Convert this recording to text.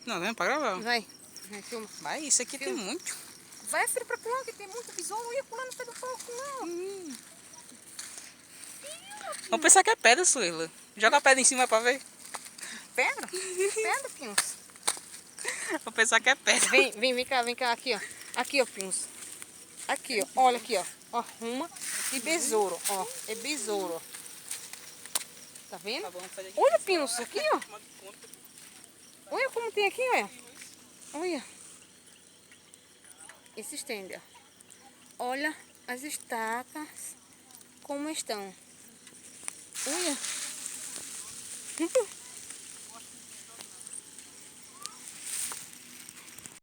Não, vem pra gravar. Vai. Filma. Vai, isso aqui tem muito. Vai, filho, pra lá que tem muito besouro. Olha, pulando pelo palco lá. Vamos pensar que é pedra, Suela. Joga a pedra em cima pra ver. Pedra? Pedra, Pinhos. Vou pensar que é pedra. Vem cá, aqui, ó. Aqui, ó, Pinhos. Aqui, ó. Olha aqui, ó. Ó, uma e besouro, ó. É besouro. Tá vendo? Tá bom, vamos fazer aqui. Olha, Pinhos, aqui, ó. Olha como tem aqui, olha. Olha. Esse estende, ó. Olha as estacas como estão. Olha.